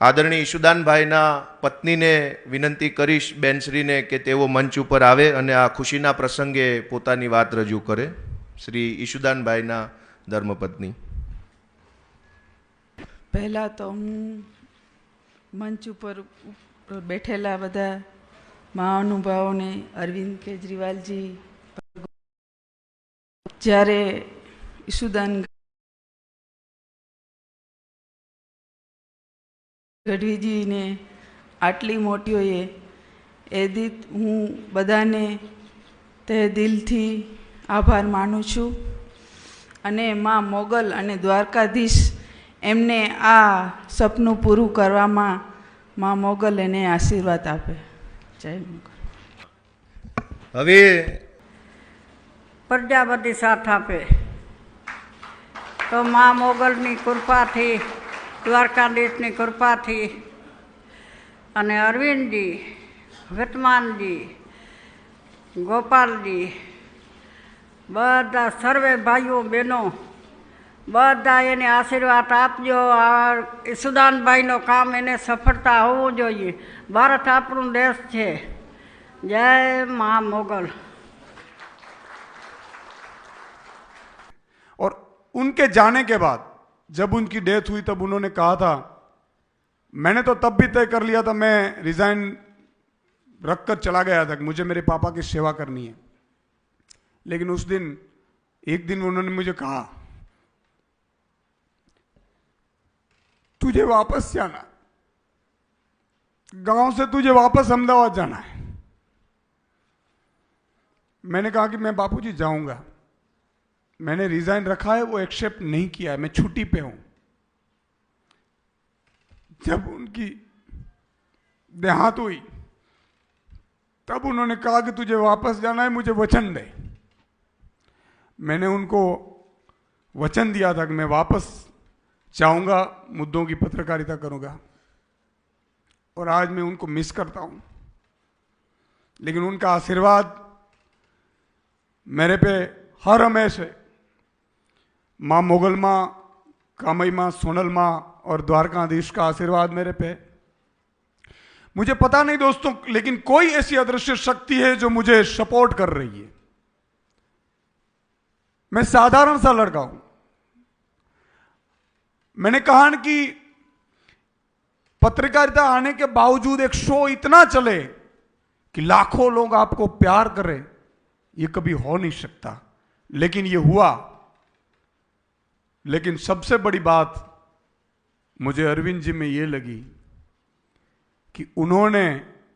આદરણીય ઈશુદાનભાઈના પત્નીને વિનંતી કરીશ બેનશ્રીને કે તેઓ મંચ ઉપર આવે અને આ ખુશીના પ્રસંગે પોતાની વાત રજૂ કરે. શ્રી ઈશુદાનભાઈના ધર્મપત્ની. પહેલાં તો હું મંચ ઉપર બેઠેલા બધા મહાનુભાવોને, અરવિંદ કેજરીવાલજી, જ્યારે ઈશુદાન ગઢવીજીને આટલી મોટીઓએ એદિત હું બધાને તે દિલથી આભાર માનું છું. અને મા મોગલ અને દ્વારકાધીશ એમને આ સપનું પૂરું કરવામાં મા મોગલ એને આશીર્વાદ આપે. જય મોગલ. હવે પ્રજાપતિ સાથ આપે તો મા મોગલની કૃપાથી, દ્વારકાધીશની કૃપાથી અને અરવિંદજી, વર્તમાનજી, ગોપાલજી, બધા સર્વે ભાઈઓ બહેનો બધા એને આશીર્વાદ આપજો. આ ઈશુદાનભાઈનો કામ એને સફળતા હોવું જોઈએ. ભારત આપણું દેશ છે. જય મા મોગલ. और उनके जाने के बाद जब उनकी डेथ हुई तब उन्होंने कहा था, मैंने तो तब भी तय कर लिया था, मैं रिजाइन रखकर चला गया था कि मुझे मेरे पापा की सेवा करनी है. लेकिन उस दिन एक दिन उन्होंने मुझे कहा, तुझे वापस जाना, गांव से तुझे वापस अहमदाबाद जाना है. मैंने कहा कि मैं बापूजी जाऊंगा. मैंने रिजाइन रखा है, वो एक्सेप्ट नहीं किया है, मैं छुट्टी पे हूं. जब उनकी देहांत हुई तब उन्होंने कहा कि तुझे वापस जाना है, मुझे वचन दे. मैंने उनको वचन दिया था कि मैं वापस जाऊंगा, मुद्दों की पत्रकारिता करूंगा. और आज मैं उनको मिस करता हूं, लेकिन उनका आशीर्वाद मेरे पे हर हमेशा, माँ मोगल माँ, कामई माँ, सोनल माँ और द्वारकाधीश का आशीर्वाद मेरे पे. मुझे पता नहीं दोस्तों, लेकिन कोई ऐसी अदृश्य शक्ति है जो मुझे सपोर्ट कर रही है. मैं साधारण सा लड़का हूं. मैंने कहा ना कि पत्रकारिता आने के बावजूद एक शो इतना चले कि लाखों लोग आपको प्यार करें, ये कभी हो नहीं सकता. लेकिन ये हुआ. लेकिन सबसे बड़ी बात मुझे अरविंद जी में ये लगी कि उन्होंने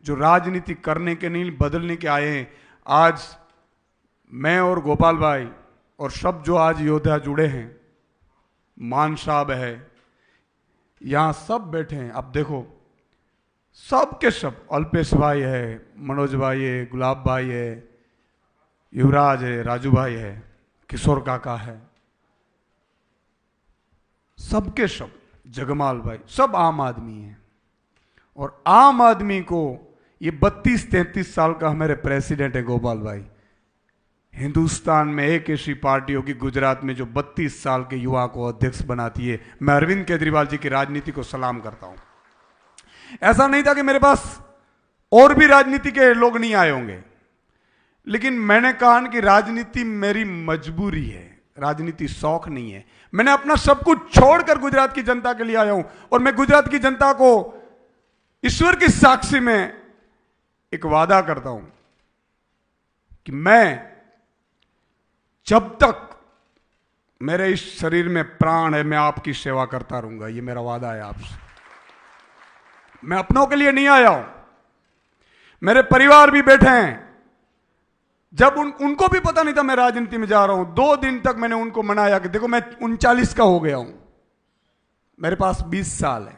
जो राजनीति करने के नहीं, बदलने के आए हैं. आज मैं और गोपाल भाई और सब जो आज योद्धा जुड़े हैं, मान साहब है, यहां सब बैठे हैं. अब देखो सब के सब, अल्पेश भाई है, मनोज भाई है, गुलाब भाई है, युवराज है, राजू भाई है, किशोर काका है, सबके सब, जगमाल भाई, सब आम आदमी हैं. और आम आदमी को ये 32-33 साल का हमारे प्रेसिडेंट है गोपाल भाई. हिंदुस्तान में एक ऐसी पार्टी होगी गुजरात में जो 32 साल के युवा को अध्यक्ष बनाती है. मैं अरविंद केजरीवाल जी की राजनीति को सलाम करता हूं. ऐसा नहीं था कि मेरे पास और भी राजनीति के लोग नहीं आए होंगे, लेकिन मैंने कहा कि राजनीति मेरी मजबूरी है, राजनीति शौक नहीं है. मैंने अपना सब कुछ छोड़कर गुजरात की जनता के लिए आया हूं. और मैं गुजरात की जनता को ईश्वर की साक्षी में एक वादा करता हूं कि मैं जब तक मेरे इस शरीर में प्राण है, मैं आपकी सेवा करता रहूंगा. ये मेरा वादा है आपसे. मैं अपनों के लिए नहीं आया हूं, मेरे परिवार भी बैठे हैं. जब उनको भी पता नहीं था मैं राजनीति में जा रहा हूं, 2 दिन तक मैंने उनको मनाया कि देखो मैं 39 का हो गया हूं, मेरे पास 20 साल है.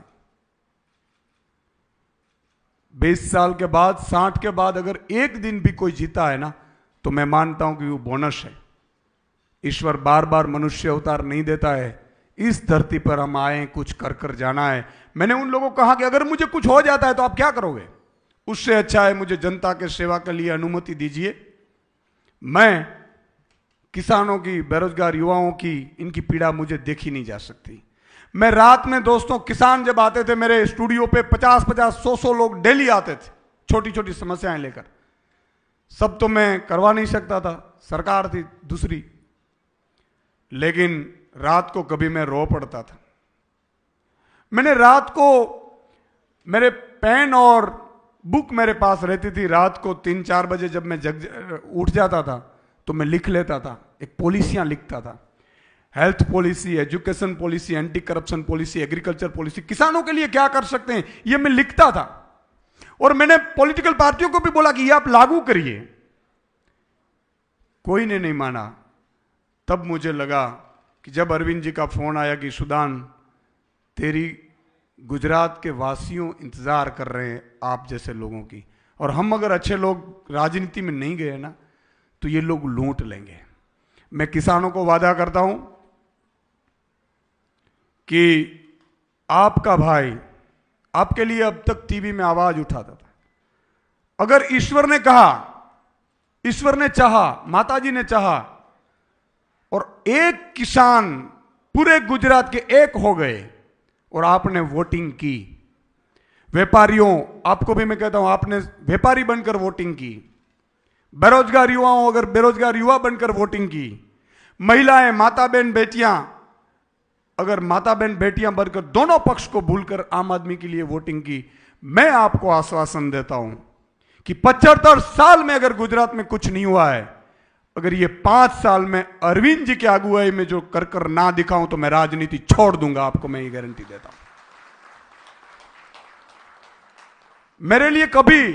20 साल के बाद, 60 के बाद अगर एक दिन भी कोई जीता है ना, तो मैं मानता हूं कि वो बोनस है. ईश्वर बार बार मनुष्य अवतार नहीं देता है. इस धरती पर हम आए, कुछ कर कर जाना है. मैंने उन लोगों को कहा कि अगर मुझे कुछ हो जाता है तो आप क्या करोगे? उससे अच्छा है मुझे जनता के सेवा के लिए अनुमति दीजिए. मैं किसानों की, बेरोजगार युवाओं की, इनकी पीड़ा मुझे देखी नहीं जा सकती. मैं रात में दोस्तों, किसान जब आते थे मेरे स्टूडियो पे, 50-50, 100-100 लोग डेली आते थे छोटी छोटी समस्याएं लेकर। सब तो मैं करवा नहीं सकता था, सरकार थी दूसरी, लेकिन रात को कभी मैं रो पड़ता था। मैंने रात को, मेरे पेन और बुक मेरे पास रहती थी, रात को 3-4 बजे जब मैं उठ जाता था तो मैं लिख लेता था, एक पॉलिसियां लिखता था, health policy, education policy, anti corruption policy, agriculture policy, किसानों के लिए क्या कर सकते हैं, ये मैं लिखता था। और मैंने पॉलिटिकल पार्टियों को भी बोला कि ये आप लागू करिए, कोई ने नहीं माना। तब मुझे लगा कि जब अरविंद जी का फोन आया कि सुदान, तेरी गुजरात के वासियों इंतजार कर रहे हैं आप जैसे लोगों की, और हम अगर अच्छे लोग राजनीति में नहीं गए ना तो ये लोग लूट लेंगे। मैं किसानों को वादा करता हूं कि आपका भाई आपके लिए अब तक टीवी में आवाज उठाता था। अगर ईश्वर ने कहा, ईश्वर ने चाहा, माताजी ने चाहा और एक किसान पूरे गुजरात के एक हो गए और आपने वोटिंग की, व्यापारियों आपको भी मैं कहता हूं, आपने व्यापारी बनकर वोटिंग की, बेरोजगार युवाओं अगर बेरोजगार युवा बनकर वोटिंग की, महिलाएं, माता बहन बेटियां अगर माता बहन बेटियां बनकर दोनों पक्ष को भूलकर आम आदमी के लिए वोटिंग की, मैं आपको आश्वासन देता हूं कि 75 साल में अगर गुजरात में कुछ नहीं हुआ है, अगर ये 5 साल में अरविंद जी की अगुवाई में जो कर ना दिखाऊं तो मैं राजनीति छोड़ दूंगा, आपको मैं ये गारंटी देता हूं। मेरे लिए कभी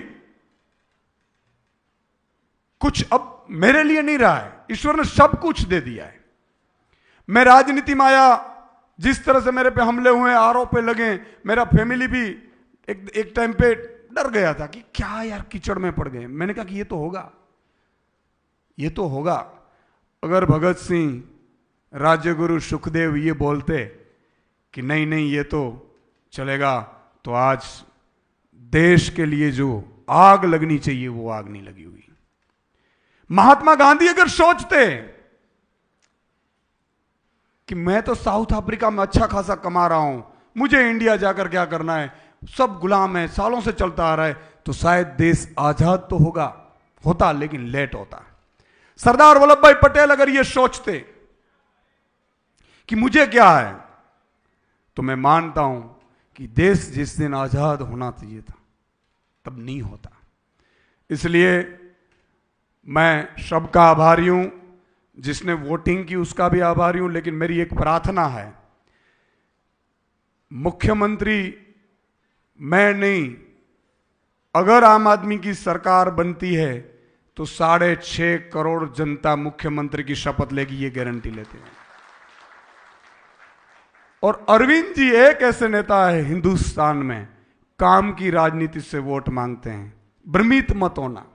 कुछ अब मेरे लिए नहीं रहा है, ईश्वर ने सब कुछ दे दिया है। मैं राजनीति में आया, जिस तरह से मेरे पे हमले हुए, आरोप पे लगे, मेरा फैमिली भी एक टाइम पे डर गया था कि क्या यार कीचड़ में पड़ गए। मैंने कहा कि ये तो होगा, ये तो होगा। अगर भगत सिंह, राजगुरु, सुखदेव ये बोलते कि नहीं नहीं ये तो चलेगा, तो आज देश के लिए जो आग लगनी चाहिए वो आग नहीं लगी हुई। महात्मा गांधी अगर सोचते कि मैं तो साउथ अफ्रीका में अच्छा खासा कमा रहा हूं, मुझे इंडिया जाकर क्या करना है, सब गुलाम है, सालों से चलता आ रहा है, तो शायद देश आजाद तो होता लेकिन लेट होता। सरदार वल्लभ भाई पटेल अगर ये सोचते कि मुझे क्या है, तो मैं मानता हूं कि देश जिस दिन आजाद होना चाहिए था तब नहीं होता। इसलिए मैं सबका आभारी हूं, जिसने वोटिंग की उसका भी आभारी हूं, लेकिन मेरी एक प्रार्थना है, मुख्यमंत्री मैं नहीं, अगर आम आदमी की सरकार बनती है तो 6.5 करोड़ जनता मुख्यमंत्री की शपथ लेगी, ये गारंटी लेते हैं। और अरविंद जी एक ऐसे नेता है हिंदुस्तान में, काम की राजनीति से वोट मांगते हैं, भ्रमित मत होना।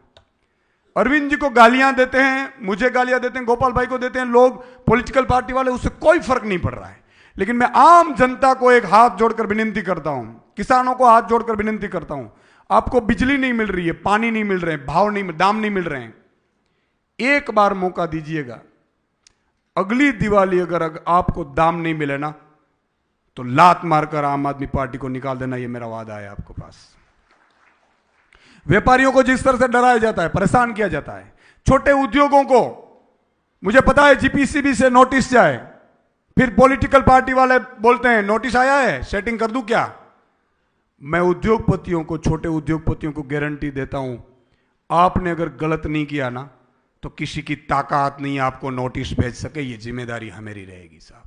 अरविंद जी को गालियां देते हैं, मुझे गालियां देते हैं, गोपाल भाई को देते हैं लोग, पॉलिटिकल पार्टी वाले, उससे कोई फर्क नहीं पड़ रहा है। लेकिन मैं आम जनता को एक हाथ जोड़कर विनती करता हूं, किसानों को हाथ जोड़कर विनती करता हूं, आपको बिजली नहीं मिल रही है, पानी नहीं मिल रहे हैं, भाव नहीं, दाम नहीं मिल रहे हैं, एक बार मौका दीजिएगा। अगली दिवाली अगर आपको दाम नहीं मिले ना तो लात मारकर आम आदमी पार्टी को निकाल देना, ये मेरा वादा है आपको पास। व्यापारियों को जिस तरह से डराया जाता है, परेशान किया जाता है, छोटे उद्योगों को, मुझे पता है जीपीसीबी से नोटिस जाए, फिर पॉलिटिकल पार्टी वाले बोलते हैं नोटिस आया है, सेटिंग कर दूं क्या। मैं उद्योगपतियों को, छोटे उद्योगपतियों को गारंटी देता हूं, आपने अगर गलत नहीं किया ना तो किसी की ताकत नहीं आपको नोटिस भेज सके, ये जिम्मेदारी हमारी रहेगी साहब।